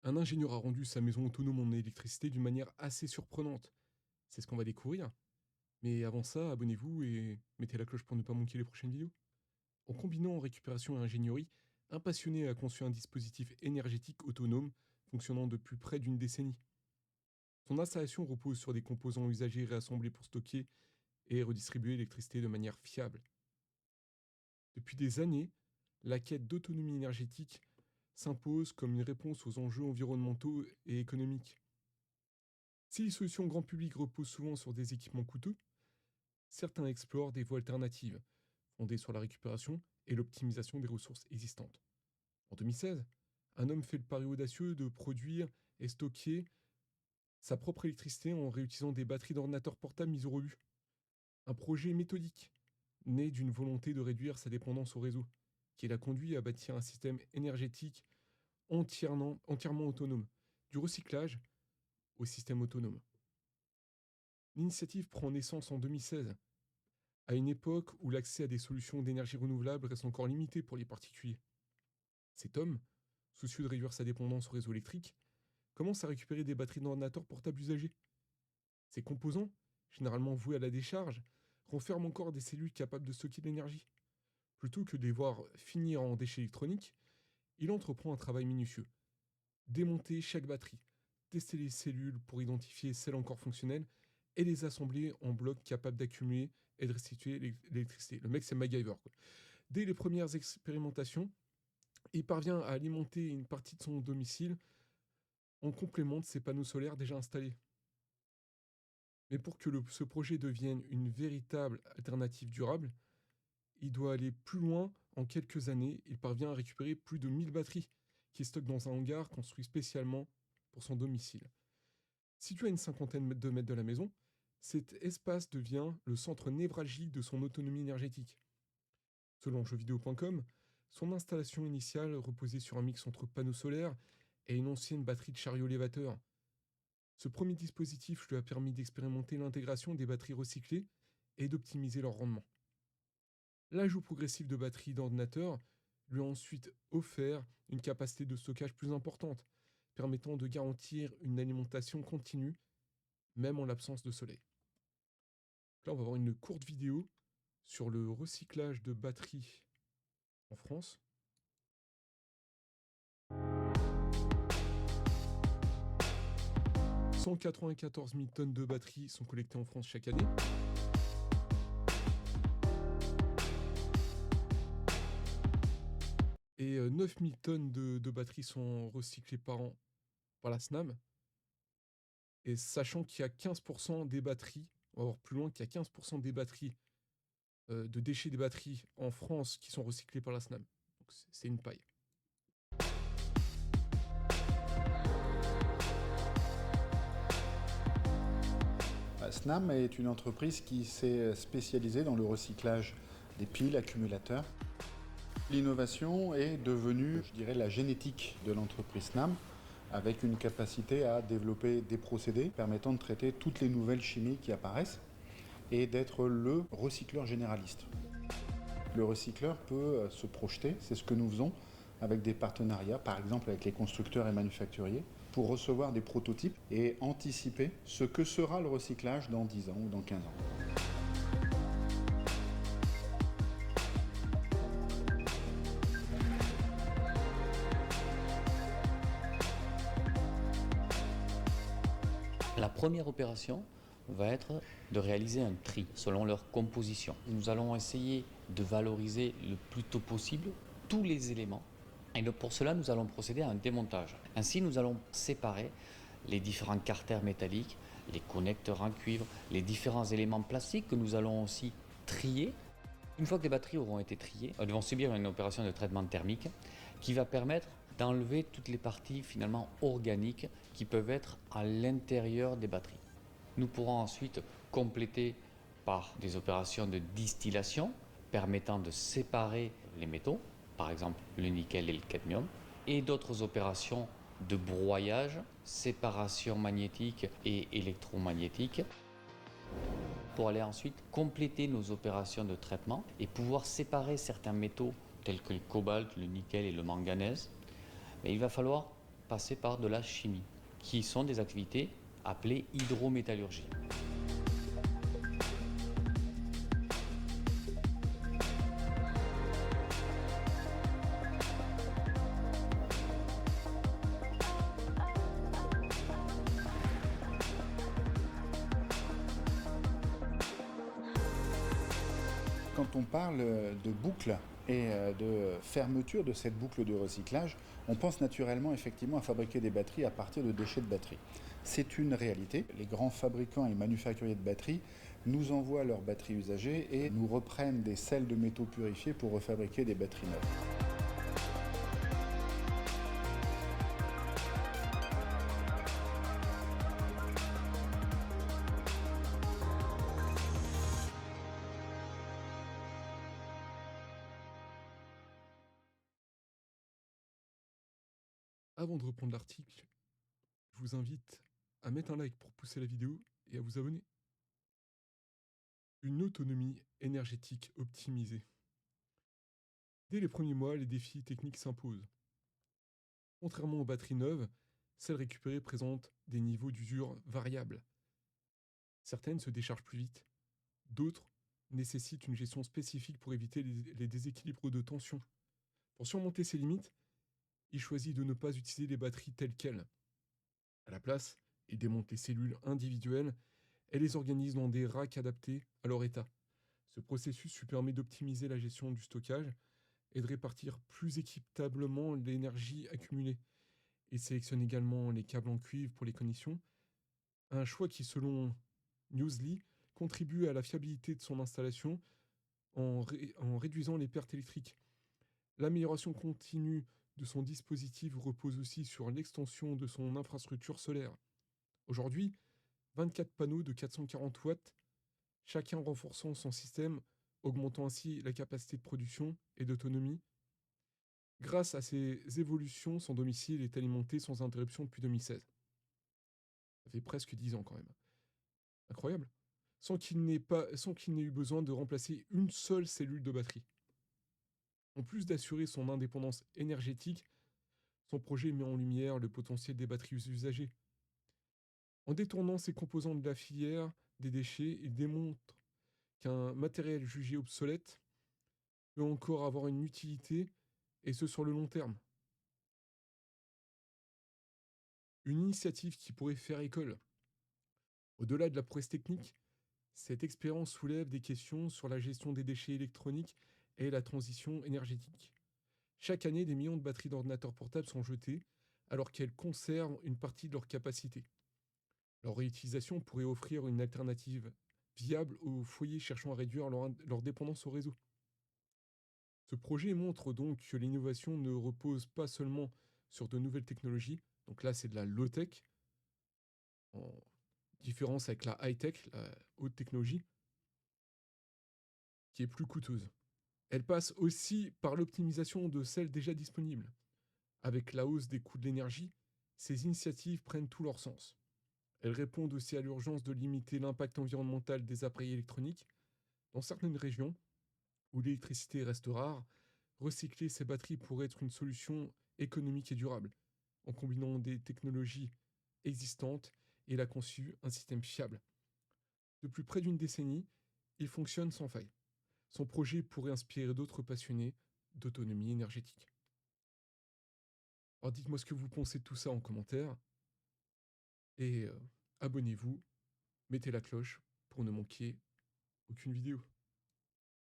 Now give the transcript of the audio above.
Un ingénieur a rendu sa maison autonome en électricité d'une manière assez surprenante. C'est ce qu'on va découvrir. Mais avant ça, abonnez-vous et mettez la cloche pour ne pas manquer les prochaines vidéos. En combinant récupération et ingénierie, un passionné a conçu un dispositif énergétique autonome fonctionnant depuis près d'une décennie. Son installation repose sur des composants usagés réassemblés pour stocker et redistribuer l'électricité de manière fiable. Depuis des années, la quête d'autonomie énergétique s'impose comme une réponse aux enjeux environnementaux et économiques. Si les solutions grand public reposent souvent sur des équipements coûteux, certains explorent des voies alternatives, fondées sur la récupération et l'optimisation des ressources existantes. En 2016, un homme fait le pari audacieux de produire et stocker sa propre électricité en réutilisant des batteries d'ordinateurs portables mises au rebut. Un projet méthodique, né d'une volonté de réduire sa dépendance au réseau, qui l'a conduit à bâtir un système énergétique entièrement autonome, du recyclage au système autonome. L'initiative prend naissance en 2016, à une époque où l'accès à des solutions d'énergie renouvelable reste encore limité pour les particuliers. Cet homme, soucieux de réduire sa dépendance au réseau électrique, commence à récupérer des batteries d'ordinateurs portables usagées. Ces composants, généralement voués à la décharge, renferment encore des cellules capables de stocker de l'énergie. Plutôt que de les voir finir en déchets électroniques, il entreprend un travail minutieux. Démonter chaque batterie, tester les cellules pour identifier celles encore fonctionnelles et les assembler en blocs capables d'accumuler et de restituer l'électricité. Le mec, c'est MacGyver, quoi. Dès les premières expérimentations, il parvient à alimenter une partie de son domicile en complément de ses panneaux solaires déjà installés. Mais pour que ce projet devienne une véritable alternative durable, il doit aller plus loin. En quelques années, il parvient à récupérer plus de 1000 batteries qu'il stocke dans un hangar construit spécialement pour son domicile. Situé à une cinquantaine de mètres de la maison, cet espace devient le centre névralgique de son autonomie énergétique. Selon jeuxvideo.com, son installation initiale reposait sur un mix entre panneaux solaires et une ancienne batterie de chariot élévateur. Ce premier dispositif lui a permis d'expérimenter l'intégration des batteries recyclées et d'optimiser leur rendement. L'ajout progressif de batteries d'ordinateur lui a ensuite offert une capacité de stockage plus importante, permettant de garantir une alimentation continue, même en l'absence de soleil. Là, on va voir une courte vidéo sur le recyclage de batteries en France. 194 000 tonnes de batteries sont collectées en France chaque année. Et 9 000 tonnes de batteries sont recyclées par an par la SNAM. Et sachant qu'il y a 15% des batteries, on va voir plus loin, qu'il y a 15% des batteries, de déchets des batteries en France qui sont recyclés par la SNAM. Donc c'est une paille. SNAM est une entreprise qui s'est spécialisée dans le recyclage des piles, accumulateurs. L'innovation est devenue, je dirais, la génétique de l'entreprise SNAM, avec une capacité à développer des procédés permettant de traiter toutes les nouvelles chimies qui apparaissent et d'être le recycleur généraliste. Le recycleur peut se projeter, c'est ce que nous faisons avec des partenariats, par exemple avec les constructeurs et manufacturiers, pour recevoir des prototypes et anticiper ce que sera le recyclage dans 10 ans ou dans 15 ans. La première opération va être de réaliser un tri selon leur composition. Nous allons essayer de valoriser le plus tôt possible tous les éléments. Et pour cela, nous allons procéder à un démontage. Ainsi, nous allons séparer les différents carters métalliques, les connecteurs en cuivre, les différents éléments plastiques que nous allons aussi trier. Une fois que les batteries auront été triées, elles vont subir une opération de traitement thermique qui va permettre d'enlever toutes les parties finalement organiques qui peuvent être à l'intérieur des batteries. Nous pourrons ensuite compléter par des opérations de distillation permettant de séparer les métaux, par exemple le nickel et le cadmium, et d'autres opérations de broyage, séparation magnétique et électromagnétique, pour aller ensuite compléter nos opérations de traitement et pouvoir séparer certains métaux tels que le cobalt, le nickel et le manganèse. Mais il va falloir passer par de la chimie, qui sont des activités appelées hydrométallurgie. Quand on parle de boucle et de fermeture de cette boucle de recyclage, on pense naturellement effectivement à fabriquer des batteries à partir de déchets de batterie. C'est une réalité. Les grands fabricants et manufacturiers de batteries nous envoient leurs batteries usagées et nous reprennent des sels de métaux purifiés pour refabriquer des batteries neuves. Avant de reprendre l'article, je vous invite à mettre un like pour pousser la vidéo et à vous abonner. Une autonomie énergétique optimisée. Dès les premiers mois, les défis techniques s'imposent. Contrairement aux batteries neuves, celles récupérées présentent des niveaux d'usure variables. Certaines se déchargent plus vite, d'autres nécessitent une gestion spécifique pour éviter les déséquilibres de tension. Pour surmonter ces limites, il choisit de ne pas utiliser les batteries telles quelles. À la place, il démonte les cellules individuelles et les organise dans des racks adaptés à leur état. Ce processus lui permet d'optimiser la gestion du stockage et de répartir plus équitablement l'énergie accumulée. Il sélectionne également les câbles en cuivre pour les connexions, un choix qui, selon Newsly, contribue à la fiabilité de son installation en réduisant les pertes électriques. L'amélioration continue de son dispositif repose aussi sur l'extension de son infrastructure solaire. Aujourd'hui, 24 panneaux de 440 watts, chacun renforçant son système, augmentant ainsi la capacité de production et d'autonomie. Grâce à ces évolutions, son domicile est alimenté sans interruption depuis 2016. Ça fait presque 10 ans quand même. Incroyable. Sans qu'il n'ait eu besoin de remplacer une seule cellule de batterie. En plus d'assurer son indépendance énergétique, son projet met en lumière le potentiel des batteries usagées. En détournant ces composants de la filière des déchets, il démontre qu'un matériel jugé obsolète peut encore avoir une utilité, et ce sur le long terme. Une initiative qui pourrait faire école. Au-delà de la prouesse technique, cette expérience soulève des questions sur la gestion des déchets électroniques et la transition énergétique. Chaque année, des millions de batteries d'ordinateurs portables sont jetées alors qu'elles conservent une partie de leur capacité. Leur réutilisation pourrait offrir une alternative viable aux foyers cherchant à réduire leur dépendance au réseau. Ce projet montre donc que l'innovation ne repose pas seulement sur de nouvelles technologies, donc là c'est de la low-tech, en différence avec la high-tech, la haute technologie, qui est plus coûteuse. Elle passe aussi par l'optimisation de celles déjà disponibles. Avec la hausse des coûts de l'énergie, ces initiatives prennent tout leur sens. Elles répondent aussi à l'urgence de limiter l'impact environnemental des appareils électroniques. Dans certaines régions, où l'électricité reste rare, recycler ces batteries pourrait être une solution économique et durable, en combinant des technologies existantes et il a conçu un système fiable. Depuis près d'une décennie, il fonctionne sans faille. Son projet pourrait inspirer d'autres passionnés d'autonomie énergétique. Alors dites-moi ce que vous pensez de tout ça en commentaire et abonnez-vous, mettez la cloche pour ne manquer aucune vidéo.